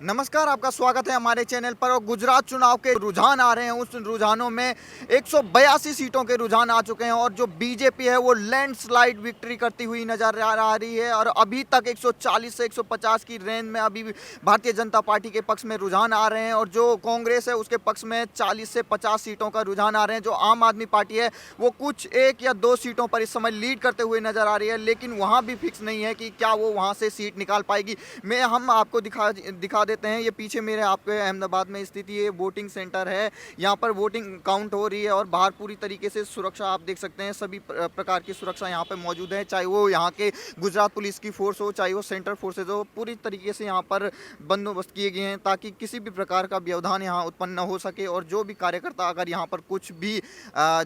नमस्कार, आपका स्वागत है हमारे चैनल पर। और गुजरात चुनाव के रुझान आ रहे हैं, उस रुझानों में 182 सीटों के रुझान आ चुके हैं और जो बीजेपी है वो लैंडस्लाइड विक्ट्री करती हुई नजर आ रही है। और अभी तक 140 से 150 की रेंज में अभी भारतीय जनता पार्टी के पक्ष में रुझान आ रहे हैं और जो कांग्रेस है उसके पक्ष में 40 से 50 सीटों का रुझान आ रहे हैं। जो आम आदमी पार्टी है वो कुछ 1 या 2 सीटों पर इस समय लीड करते हुए नजर आ रही है, लेकिन वहाँ भी फिक्स नहीं है कि क्या वो वहाँ से सीट निकाल पाएगी। हम आपको दिखा देते हैं। ये पीछे मेरे आपके अहमदाबाद में स्थित ये वोटिंग सेंटर है। यहाँ पर वोटिंग काउंट हो रही है और बाहर पूरी तरीके से सुरक्षा आप देख सकते हैं। सभी प्रकार की सुरक्षा यहाँ पे मौजूद है, चाहे वो यहाँ के गुजरात पुलिस की फोर्स हो, चाहे वो सेंट्रल फोर्सेज हो। पूरी तरीके से यहाँ पर बंदोबस्त किए गए हैं ताकि किसी भी प्रकार का व्यवधान यहाँ उत्पन्न न हो सके। और जो भी कार्यकर्ता अगर यहाँ पर कुछ भी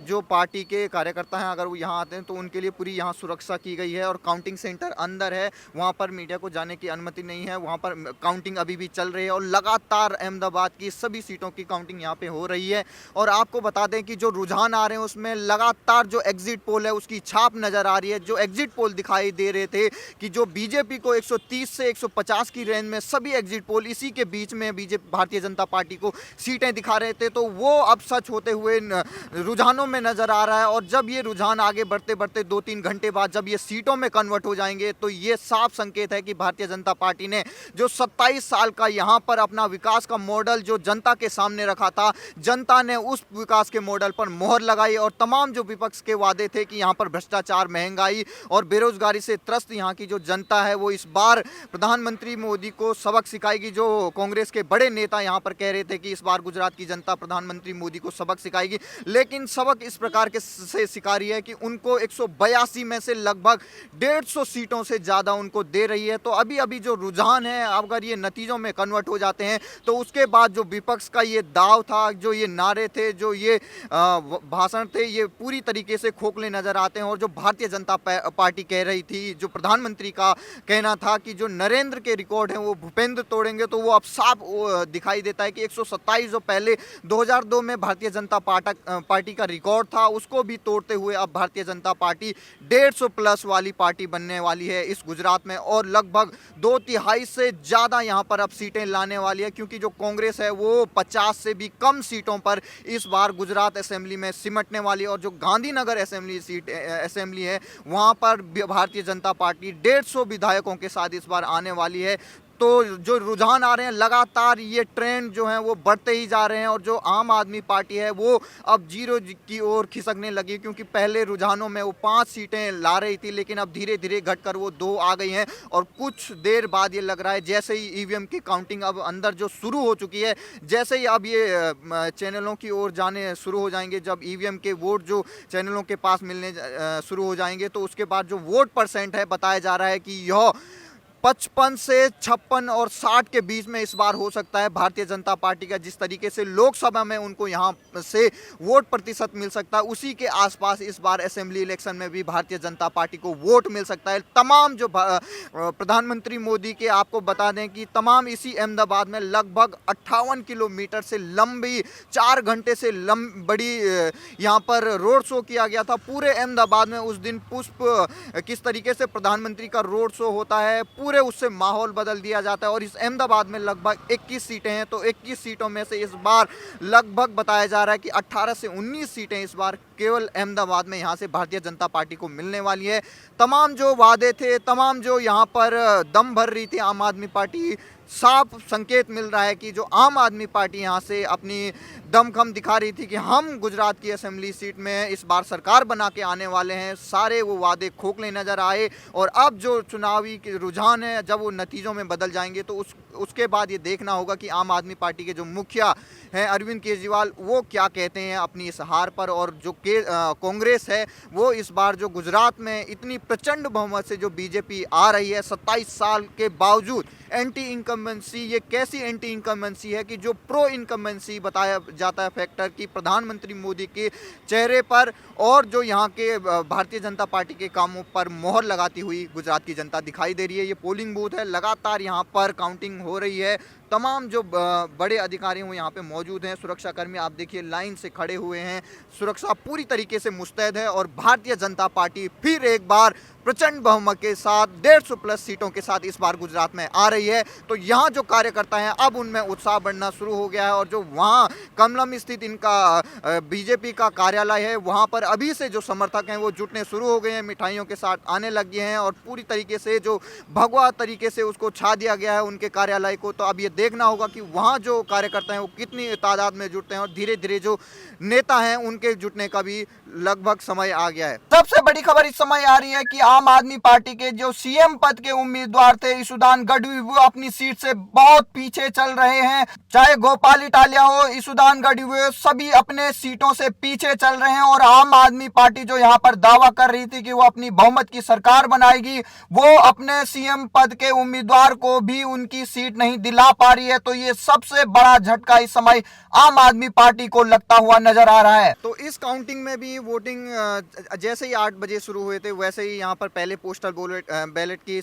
जो पार्टी के कार्यकर्ता हैं अगर वो यहाँ आते हैं तो उनके लिए पूरी यहाँ सुरक्षा की गई है। और काउंटिंग सेंटर अंदर है, वहाँ पर मीडिया को जाने की अनुमति नहीं है। वहाँ पर काउंटिंग अभी भी चल रही है और लगातार अहमदाबाद की सभी सीटों की काउंटिंग यहाँ पे हो रही है। और आपको बता दें कि जो रुझान आ रहे हैं उसमें लगातार जो एग्जिट पोल है उसकी छाप नजर आ रही है। जो एग्जिट पोल दिखाई दे रहे थे कि जो बीजेपी को 130 से 150 की रेंज में, सभी एग्जिट पोल इसी के बीच में बीजेपी भारतीय जनता पार्टी को सीटें दिखा रहे थे, तो वो अब सच होते हुए रुझानों में नजर आ रहा है। और जब ये रुझान आगे बढ़ते बढ़ते 2-3 घंटे बाद जब ये सीटों में कन्वर्ट हो जाएंगे तो ये साफ संकेत है कि भारतीय जनता पार्टी ने जो 27 साल का यहाँ पर अपना विकास का मॉडल जो जनता के सामने रखा था, जनता ने उस विकास के मॉडल पर मोहर लगाई। और तमाम जो विपक्ष के वादे थे कि यहाँ पर भ्रष्टाचार, महंगाई और बेरोजगारी से त्रस्त यहाँ की जो जनता है वो इस बार प्रधानमंत्री मोदी को सबक सिखाएगी। जो कांग्रेस के बड़े नेता यहाँ पर कह रहे थे कि इस बार गुजरात की जनता प्रधानमंत्री मोदी को सबक सिखाएगी, लेकिन सबक इस प्रकार के से सिखा रही है कि उनको 182 में से लगभग 150 सीटों से ज़्यादा उनको दे रही है। तो अभी अभी जो रुझान है अगर ये नतीजों में कन्वर्ट हो जाते हैं तो उसके बाद जो विपक्ष का ये दाव था, जो ये नारे थे, जो ये भाषण थे, ये पूरी तरीके से खोखले नजर आते हैं। और जो भारतीय जनता पार्टी कह रही थी, जो प्रधानमंत्री का कहना था कि जो नरेंद्र के रिकॉर्ड हैं वो भूपेंद्र तोड़ेंगे, तो वो अब साफ दिखाई देता है कि 127 जो पहले 2002 में भारतीय जनता पार्टी का रिकॉर्ड था उसको भी तोड़ते हुए अब भारतीय जनता पार्टी 150 प्लस वाली पार्टी बनने वाली है इस गुजरात में। और लगभग 2/3 से ज़्यादा यहाँ पर अब सीटें लाने वाली है, क्योंकि जो कांग्रेस है वो 50 से भी कम सीटों पर इस बार गुजरात असेंबली में सिमटने वाली है। और जो गांधीनगर असेंबली है वहाँ पर भारतीय जनता पार्टी 150 विधायकों के साथ इस बार आने वाली है। तो जो रुझान आ रहे हैं लगातार ये ट्रेंड जो है वो बढ़ते ही जा रहे हैं। और जो आम आदमी पार्टी है वो अब जीरो की ओर खिसकने लगी, क्योंकि पहले रुझानों में वो 5 सीटें ला रही थी, लेकिन अब धीरे धीरे घटकर वो 2 आ गई हैं। और कुछ देर बाद ये लग रहा है जैसे ही ईवीएम की काउंटिंग अब अंदर जो शुरू हो चुकी है, जैसे ही अब ये चैनलों की ओर जाने शुरू हो जाएंगे, जब ईवीएम के वोट जो चैनलों के पास मिलने शुरू हो जाएंगे, तो उसके बाद जो वोट परसेंट है बताया जा रहा है कि यह 55 से 56 और 60 के बीच में इस बार हो सकता है भारतीय जनता पार्टी का। जिस तरीके से लोकसभा में उनको यहाँ से वोट प्रतिशत मिल सकता है, उसी के आसपास इस बार असेंबली इलेक्शन में भी भारतीय जनता पार्टी को वोट मिल सकता है। तमाम जो प्रधानमंत्री मोदी के आपको बता दें कि तमाम इसी अहमदाबाद में लगभग 58 किलोमीटर से लंबी 4 घंटे से बड़ी यहाँ पर रोड शो किया गया था। पूरे अहमदाबाद में उस दिन पुष्प किस तरीके से प्रधानमंत्री का रोड शो होता है, पूरे उससे माहौल बदल दिया जाता है। और इस अहमदाबाद में लगभग 21 सीटें हैं, तो 21 सीटों में से इस बार लगभग बताया जा रहा है कि 18 से 19 सीटें इस बार केवल अहमदाबाद में यहाँ से भारतीय जनता पार्टी को मिलने वाली है। तमाम जो वादे थे, तमाम जो यहाँ पर दम भर रही थी आम आदमी पार्टी, साफ संकेत मिल रहा है कि जो आम आदमी पार्टी यहाँ से अपनी दमखम दिखा रही थी कि हम गुजरात की असेंबली सीट में इस बार सरकार बना के आने वाले हैं, सारे वो वादे खोखले नज़र आए। और अब जो चुनावी के रुझान है जब वो नतीजों में बदल जाएंगे तो उसके बाद ये देखना होगा कि आम आदमी पार्टी के जो मुखिया हैं अरविंद केजरीवाल वो क्या कहते हैं अपनी इस हार पर। और जो कांग्रेस है वो इस बार जो गुजरात में इतनी प्रचंड बहुमत से जो बीजेपी आ रही है 27 साल के बावजूद, एंटी इनकम्बेंसी, ये कैसी एंटी इनकम्बेंसी है कि जो प्रो इनकम्बेंसी बताया जाता है फैक्टर कि प्रधानमंत्री मोदी के चेहरे पर और जो यहाँ के भारतीय जनता पार्टी के कामों पर मोहर लगाती हुई गुजरात की जनता दिखाई दे रही है। ये पोलिंग बूथ है, लगातार यहाँ पर काउंटिंग हो रही है। तमाम जो बड़े अधिकारी वो यहाँ पे मौजूद हैं। सुरक्षाकर्मी आप देखिए लाइन से खड़े हुए हैं, सुरक्षा पूरी तरीके से मुस्तैद है और भारतीय जनता पार्टी फिर एक बार प्रचंड बहुमत के साथ 150 प्लस सीटों के साथ इस बार गुजरात में आ रही है। तो यहाँ जो कार्यकर्ता हैं अब उनमें उत्साह बढ़ना शुरू हो गया है और जो वहाँ कमलम स्थित इनका बीजेपी का कार्यालय है वहाँ पर अभी से जो समर्थक हैं वो जुटने शुरू हो गए हैं, मिठाइयों के साथ आने लग गए हैं और पूरी तरीके से जो भगवा तरीके से उसको छा दिया गया है उनके कार्यालय को। तो अब ये देखना होगा कि वहाँ जो कार्यकर्ता हैं वो कितनी तादाद में जुटते हैं और धीरे धीरे जो नेता हैं उनके जुटने का भी लगभग समय आ गया है। सबसे बड़ी खबर इस समय आ रही है कि आम आदमी पार्टी के जो सीएम पद के उम्मीदवार थे ईशुदान गढ़वी वो अपनी सीट से बहुत पीछे चल रहे हैं। चाहे गोपाल इटालिया हो, ईशुदान गढ़वी हो, सभी अपने सीटों से पीछे चल रहे हैं और आम आदमी पार्टी जो यहाँ पर दावा कर रही थी कि वो अपनी बहुमत की सरकार बनाएगी, वो अपने सीएम पद के उम्मीदवार को भी उनकी सीट नहीं दिला पा रही है। तो ये सबसे बड़ा झटका इस समय आम आदमी पार्टी को लगता हुआ नजर आ रहा है। तो इस काउंटिंग में भी वोटिंग जैसे ही 8 बजे शुरू हुए थे वैसे ही यहाँ पर पहले पोस्टल बैलेट की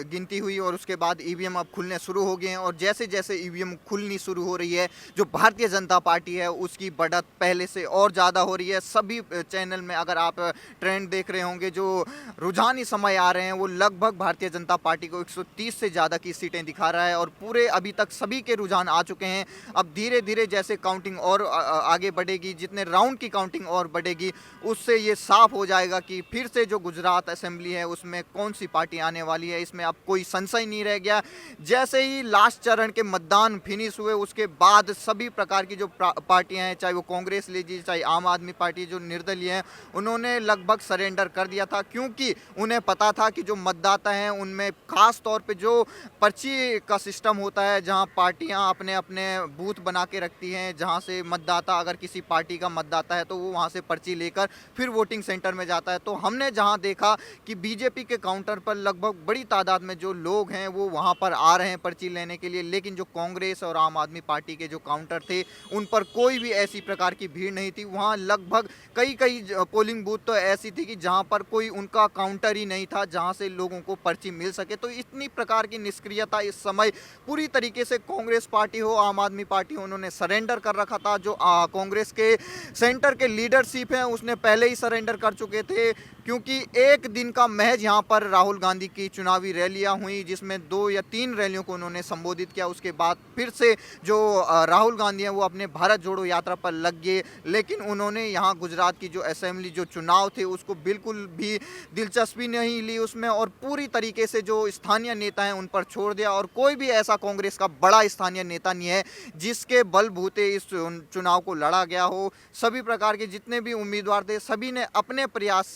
गिनती हुई और उसके बाद ईवीएम अब खुलने शुरू हो गए हैं और जैसे जैसे ईवीएम खुलनी शुरू हो रही है जो भारतीय जनता पार्टी है उसकी बढ़त पहले से और ज़्यादा हो रही है। सभी चैनल में अगर आप ट्रेंड देख रहे होंगे जो रुझान इस समय आ रहे हैं वो लगभग भारतीय जनता पार्टी को 130 से ज़्यादा की सीटें दिखा रहा है और पूरे अभी तक सभी के रुझान आ चुके हैं। अब धीरे धीरे जैसे काउंटिंग और आगे बढ़ेगी, जितने राउंड की काउंटिंग और बढ़ेगी उससे ये साफ हो जाएगा कि फिर से जो गुजरात असेंबली है उसमें कौन सी पार्टी आने वाली है। इसमें अब कोई संशय नहीं रह गया। जैसे ही लास्ट चरण के मतदान फिनिश हुए उसके बाद सभी प्रकार की जो पार्टियां हैं, चाहे वो कांग्रेस लीजिए चाहे आम आदमी पार्टी, जो निर्दलीय हैं उन्होंने लगभग सरेंडर कर दिया था क्योंकि उन्हें पता था कि जो मतदाता हैं उनमें खास तौर पे जो पर्ची का सिस्टम होता है जहां पार्टियां अपने अपने बूथ बना के रखती हैं, जहां से मतदाता अगर किसी पार्टी का मतदाता है तो वो वहां से पर्ची लेकर फिर वोटिंग सेंटर में जाता है। तो हमने जहां देखा कि बीजेपी के काउंटर पर लगभग बड़ी तादाद में जो लोग हैं वो वहां पर आ रहे हैं पर्ची लेने के लिए, लेकिन जो कांग्रेस और आम आदमी पार्टी के जो काउंटर थे उन पर कोई भी ऐसी प्रकार की भीड़ नहीं थी। वहां लगभग कई पोलिंग बूथ तो ऐसी थी कि जहां पर कोई उनका काउंटर ही नहीं था जहां से लोगों को पर्ची मिल सके। तो इतनी प्रकार की निष्क्रियता इस समय पूरी तरीके से कांग्रेस पार्टी हो, आम आदमी पार्टी हो, उन्होंने सरेंडर कर रखा था। जो कांग्रेस के सेंटर के लीडरशिप हैं उसने पहले ही सरेंडर कर चुके थे क्योंकि एक दिन का महज यहाँ पर राहुल गांधी की चुनावी रैलियां हुई जिसमें 2 या 3 रैलियों को उन्होंने संबोधित किया। उसके बाद फिर से जो राहुल गांधी हैं वो अपने भारत जोड़ो यात्रा पर लग गए, लेकिन उन्होंने यहाँ गुजरात की जो असेंबली जो चुनाव थे उसको बिल्कुल भी दिलचस्पी नहीं ली उसमें और पूरी तरीके से जो स्थानीय नेता हैं उन पर छोड़ दिया। और कोई भी ऐसा कांग्रेस का बड़ा स्थानीय नेता नहीं है जिसके बलबूते इस चुनाव को लड़ा गया हो। सभी प्रकार के जितने भी उम्मीदवार थे सभी ने अपने प्रयास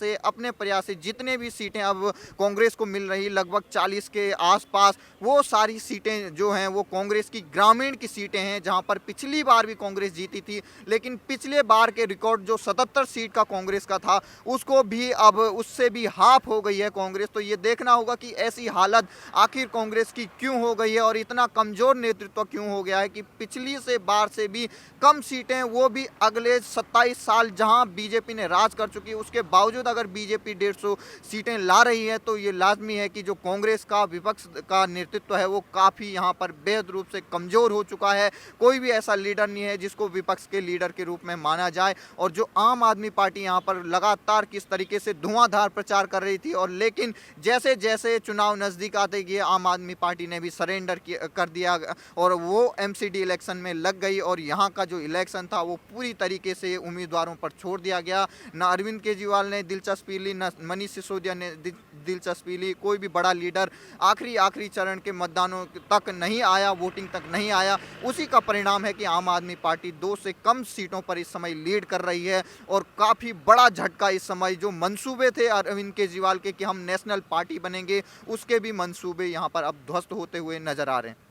से जितने भी सीटें अब कांग्रेस को मिल रही लगभग 40 के आसपास, वो सारी सीटें जो हैं वो कांग्रेस की ग्रामीण की सीटें हैं जहां पर पिछली बार भी कांग्रेस जीती थी, लेकिन पिछले बार के रिकॉर्ड जो 77 सीट का कांग्रेस का था उसको भी अब उससे भी हाफ हो गई है कांग्रेस। तो ये देखना होगा कि ऐसी हालत आखिर कांग्रेस की क्यों हो गई है और इतना कमजोर नेतृत्व क्यों हो गया है कि पिछली से बार से भी कम सीटें, वो भी अगले 27 साल जहां बीजेपी ने राज कर चुकी है उसके बावजूद अगर बीजेपी 150 सीटें ला रही है तो ये लाजमी है कि जो कांग्रेस का विपक्ष का नेतृत्व है वो काफ़ी यहाँ पर बेहद रूप से कमज़ोर हो चुका है। कोई भी ऐसा लीडर नहीं है जिसको विपक्ष के लीडर के रूप में माना जाए। और जो आम आदमी पार्टी यहाँ पर लगातार किस तरीके से धुआंधार प्रचार कर रही थी और लेकिन जैसे जैसे चुनाव नज़दीक आते गए आम आदमी पार्टी ने भी सरेंडर कर दिया और वो एमसीडी इलेक्शन में लग गई और यहाँ का जो इलेक्शन था वो पूरी तरीके से उम्मीदवारों पर छोड़ दिया गया। न अरविंद केजरीवाल ने दिलचस्पी ली, न मनीष सिसोदिया ने दिलचस्पी ली, कोई भी बड़ा लीडर आखिरी चरण के मतदानों तक नहीं आया, वोटिंग तक नहीं आया। उसी का परिणाम है कि आम आदमी पार्टी 2 से कम सीटों पर इस समय लीड कर रही है और काफ़ी बड़ा झटका इस समय जो मंसूबे थे अरविंद केजरीवाल के कि हम नेशनल पार्टी बनेंगे उसके भी मंसूबे यहाँ पर अब ध्वस्त होते हुए नजर आ रहे हैं।